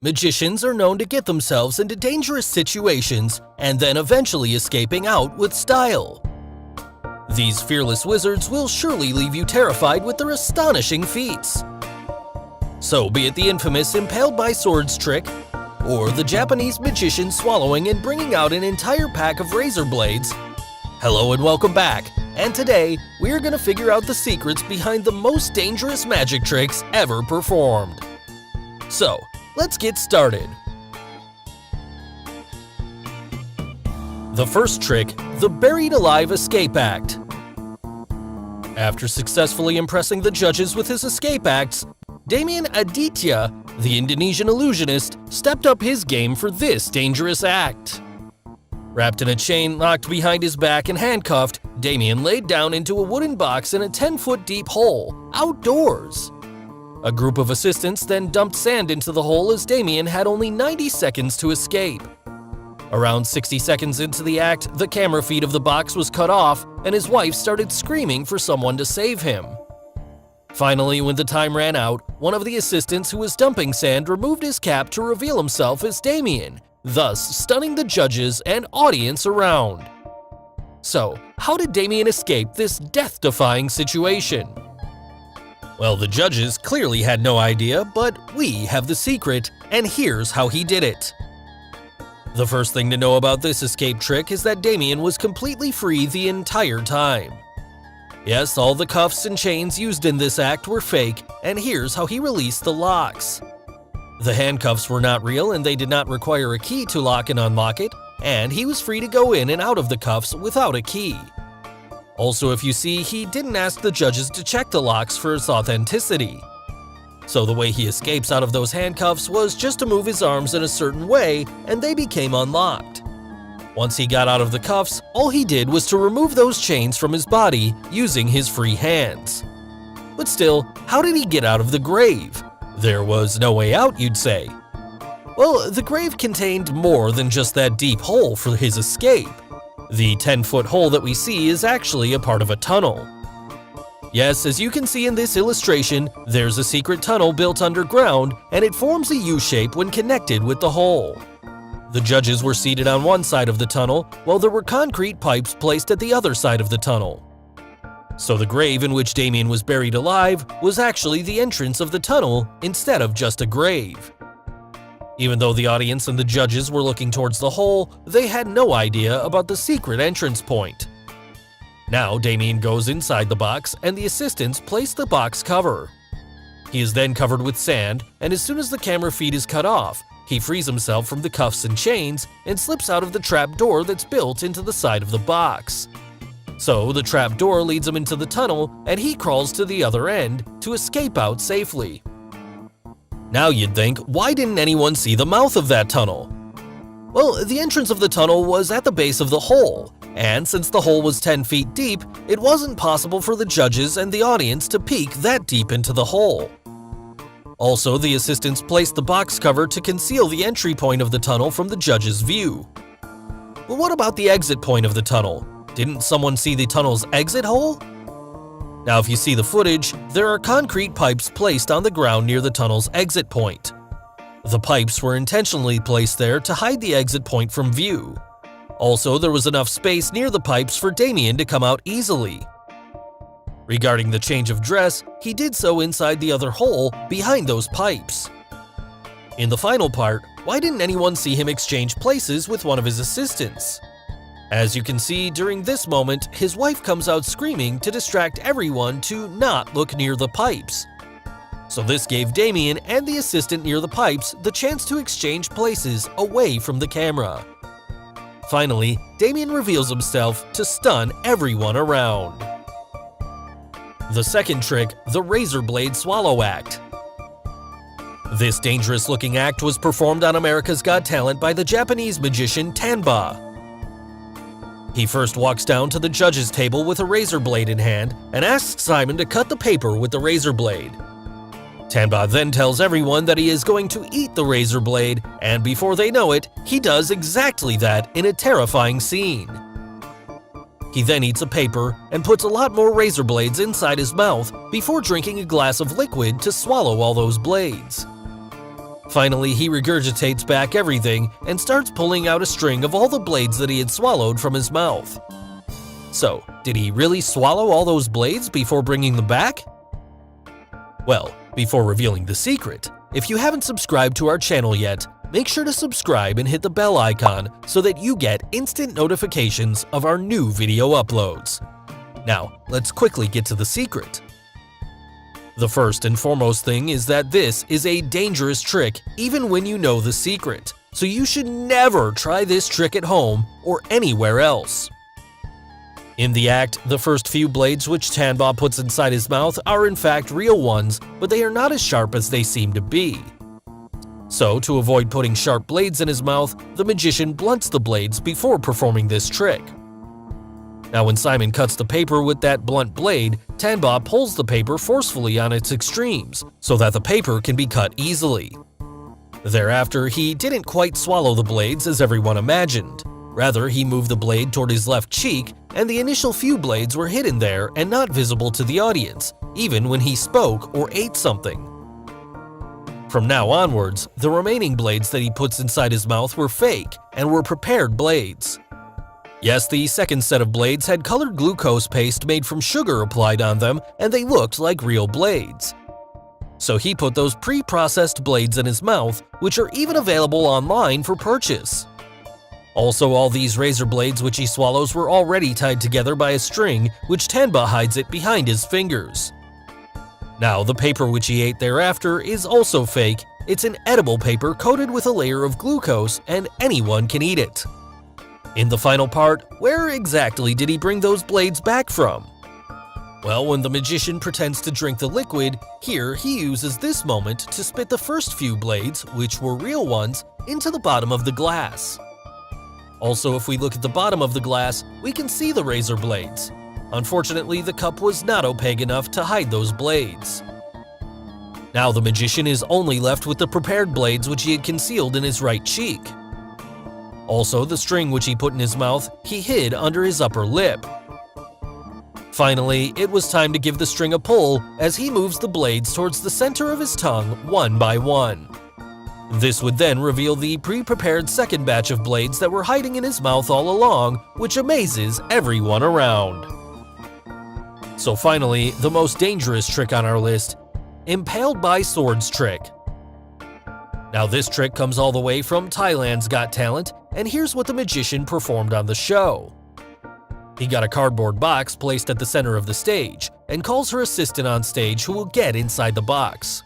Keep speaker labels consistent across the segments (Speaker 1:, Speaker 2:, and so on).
Speaker 1: Magicians are known to get themselves into dangerous situations and then eventually escaping out with style. These fearless wizards will surely leave you terrified with their astonishing feats. So be it the infamous impaled by swords trick, or the Japanese magician swallowing and bringing out an entire pack of razor blades. Hello and welcome back, and today we're gonna figure out the secrets behind the most dangerous magic tricks ever performed. So, let's get started. The first trick, the Buried Alive Escape Act. After successfully impressing the judges with his escape acts, Damien Aditya, the Indonesian illusionist, stepped up his game for this dangerous act. Wrapped in a chain locked behind his back and handcuffed, Damien laid down into a wooden box in a 10-foot deep hole, outdoors. A group of assistants then dumped sand into the hole as Damien had only 90 seconds to escape. Around 60 seconds into the act, the camera feed of the box was cut off and his wife started screaming for someone to save him. Finally, when the time ran out, one of the assistants who was dumping sand removed his cap to reveal himself as Damien, thus stunning the judges and audience around. So, how did Damien escape this death-defying situation? Well, the judges clearly had no idea, but we have the secret, and here's how he did it. The first thing to know about this escape trick is that Damien was completely free the entire time. Yes, all the cuffs and chains used in this act were fake, and here's how he released the locks. The handcuffs were not real and they did not require a key to lock and unlock it, and he was free to go in and out of the cuffs without a key. Also, if you see, he didn't ask the judges to check the locks for its authenticity. So the way he escapes out of those handcuffs was just to move his arms in a certain way and they became unlocked. Once he got out of the cuffs, all he did was to remove those chains from his body using his free hands. But still, how did he get out of the grave? There was no way out, you'd say. Well, the grave contained more than just that deep hole for his escape. The 10-foot hole that we see is actually a part of a tunnel. Yes, as you can see in this illustration, there's a secret tunnel built underground and it forms a U-shape when connected with the hole. The judges were seated on one side of the tunnel, while there were concrete pipes placed at the other side of the tunnel. So the grave in which Damien was buried alive was actually the entrance of the tunnel instead of just a grave. Even though the audience and the judges were looking towards the hole, they had no idea about the secret entrance point. Now Damien goes inside the box and the assistants place the box cover. He is then covered with sand, and as soon as the camera feed is cut off, he frees himself from the cuffs and chains and slips out of the trap door that's built into the side of the box. So the trap door leads him into the tunnel and he crawls to the other end to escape out safely. Now you'd think, why didn't anyone see the mouth of that tunnel? Well, the entrance of the tunnel was at the base of the hole, and since the hole was 10 feet deep, it wasn't possible for the judges and the audience to peek that deep into the hole. Also, the assistants placed the box cover to conceal the entry point of the tunnel from the judge's view. But what about the exit point of the tunnel? Didn't someone see the tunnel's exit hole? Now, if you see the footage, there are concrete pipes placed on the ground near the tunnel's exit point. The pipes were intentionally placed there to hide the exit point from view. Also, there was enough space near the pipes for Damien to come out easily. Regarding the change of dress, he did so inside the other hole behind those pipes. In the final part, why didn't anyone see him exchange places with one of his assistants? As you can see, during this moment, his wife comes out screaming to distract everyone to not look near the pipes. So this gave Damien and the assistant near the pipes the chance to exchange places away from the camera. Finally, Damien reveals himself to stun everyone around. The second trick, the razor blade swallow act. This dangerous-looking act was performed on America's Got Talent by the Japanese magician Tanba. He first walks down to the judges' table with a razor blade in hand and asks Simon to cut the paper with the razor blade. Tanba then tells everyone that he is going to eat the razor blade, and before they know it, he does exactly that in a terrifying scene. He then eats a paper and puts a lot more razor blades inside his mouth before drinking a glass of liquid to swallow all those blades. Finally, he regurgitates back everything and starts pulling out a string of all the blades that he had swallowed from his mouth. So, did he really swallow all those blades before bringing them back? Well, before revealing the secret, if you haven't subscribed to our channel yet, make sure to subscribe and hit the bell icon so that you get instant notifications of our new video uploads. Now, let's quickly get to the secret. The first and foremost thing is that this is a dangerous trick even when you know the secret, so you should never try this trick at home or anywhere else. In the act, the first few blades which Tanba puts inside his mouth are in fact real ones, but they are not as sharp as they seem to be. So, to avoid putting sharp blades in his mouth, the magician blunts the blades before performing this trick. Now when Simon cuts the paper with that blunt blade, Tanba pulls the paper forcefully on its extremes so that the paper can be cut easily. Thereafter, he didn't quite swallow the blades as everyone imagined. Rather, he moved the blade toward his left cheek, and the initial few blades were hidden there and not visible to the audience, even when he spoke or ate something. From now onwards, the remaining blades that he puts inside his mouth were fake and were prepared blades. Yes, the second set of blades had colored glucose paste made from sugar applied on them, and they looked like real blades. So he put those pre-processed blades in his mouth, which are even available online for purchase. Also, all these razor blades which he swallows were already tied together by a string, which Tanba hides it behind his fingers. Now, the paper which he ate thereafter is also fake. It's an edible paper coated with a layer of glucose, and anyone can eat it. In the final part, where exactly did he bring those blades back from? Well, when the magician pretends to drink the liquid, here he uses this moment to spit the first few blades, which were real ones, into the bottom of the glass. Also, if we look at the bottom of the glass, we can see the razor blades. Unfortunately, the cup was not opaque enough to hide those blades. Now the magician is only left with the prepared blades which he had concealed in his right cheek. Also, the string which he put in his mouth, he hid under his upper lip. Finally, it was time to give the string a pull as he moves the blades towards the center of his tongue one by one. This would then reveal the pre-prepared second batch of blades that were hiding in his mouth all along, which amazes everyone around. So finally, the most dangerous trick on our list, impaled by swords trick. Now this trick comes all the way from Thailand's Got Talent, and here's what the magician performed on the show. He got a cardboard box placed at the center of the stage, and calls her assistant on stage who will get inside the box.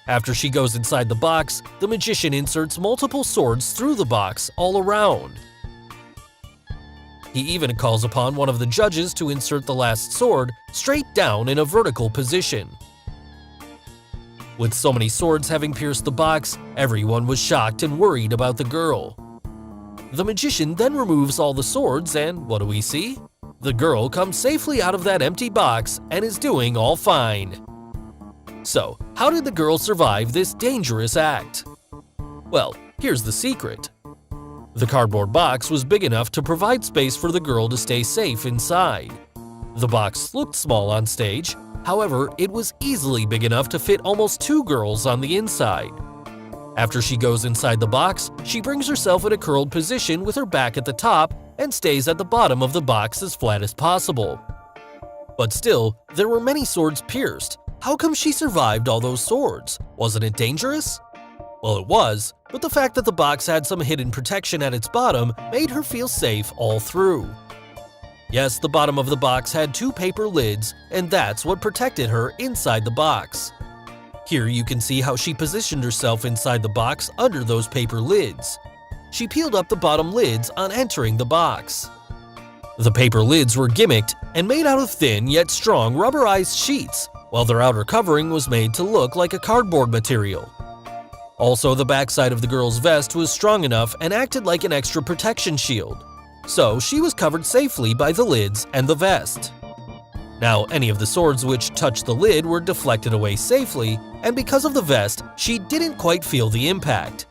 Speaker 1: After she goes inside the box, the magician inserts multiple swords through the box all around. He even calls upon one of the judges to insert the last sword straight down in a vertical position. With so many swords having pierced the box, everyone was shocked and worried about the girl. The magician then removes all the swords, and what do we see? The girl comes safely out of that empty box and is doing all fine. So, how did the girl survive this dangerous act? Well, here's the secret. The cardboard box was big enough to provide space for the girl to stay safe inside. The box looked small on stage. However, it was easily big enough to fit almost 2 girls on the inside. After she goes inside the box, she brings herself in a curled position with her back at the top and stays at the bottom of the box as flat as possible. But still, there were many swords pierced. How come she survived all those swords? Wasn't it dangerous? Well, it was, but the fact that the box had some hidden protection at its bottom made her feel safe all through. Yes, the bottom of the box had 2 paper lids, and that's what protected her inside the box. Here you can see how she positioned herself inside the box under those paper lids. She peeled up the bottom lids on entering the box. The paper lids were gimmicked and made out of thin yet strong rubberized sheets, while their outer covering was made to look like a cardboard material. Also, the backside of the girl's vest was strong enough and acted like an extra protection shield. So she was covered safely by the lids and the vest. Now, any of the swords which touched the lid were deflected away safely, and because of the vest, she didn't quite feel the impact.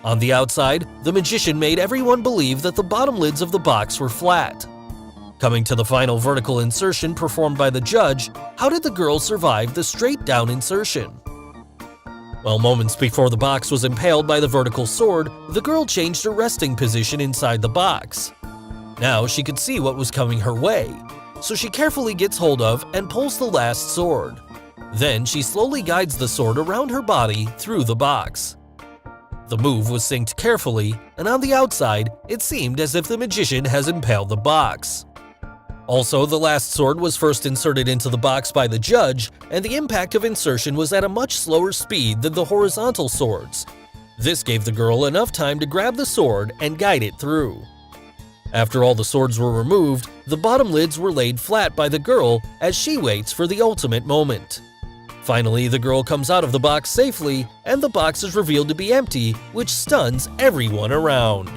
Speaker 1: On the outside, the magician made everyone believe that the bottom lids of the box were flat. Coming to the final vertical insertion performed by the judge, how did the girl survive the straight down insertion? Well, moments before the box was impaled by the vertical sword, the girl changed her resting position inside the box. Now she could see what was coming her way, so she carefully gets hold of and pulls the last sword. Then she slowly guides the sword around her body through the box. The move was synced carefully, and on the outside, it seemed as if the magician has impaled the box. Also, the last sword was first inserted into the box by the judge, and the impact of insertion was at a much slower speed than the horizontal swords. This gave the girl enough time to grab the sword and guide it through. After all the swords were removed, the bottom lids were laid flat by the girl as she waits for the ultimate moment. Finally, the girl comes out of the box safely, and the box is revealed to be empty, which stuns everyone around.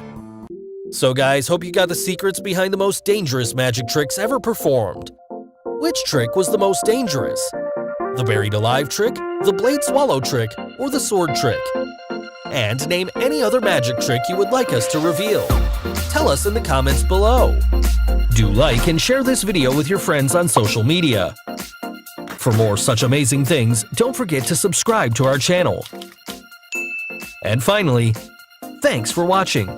Speaker 1: So guys, hope you got the secrets behind the most dangerous magic tricks ever performed. Which trick was the most dangerous? The buried alive trick, the blade swallow trick, or the sword trick? And name any other magic trick you would like us to reveal. Tell us in the comments below. Do like and share this video with your friends on social media. For more such amazing things, don't forget to subscribe to our channel. And finally, thanks for watching.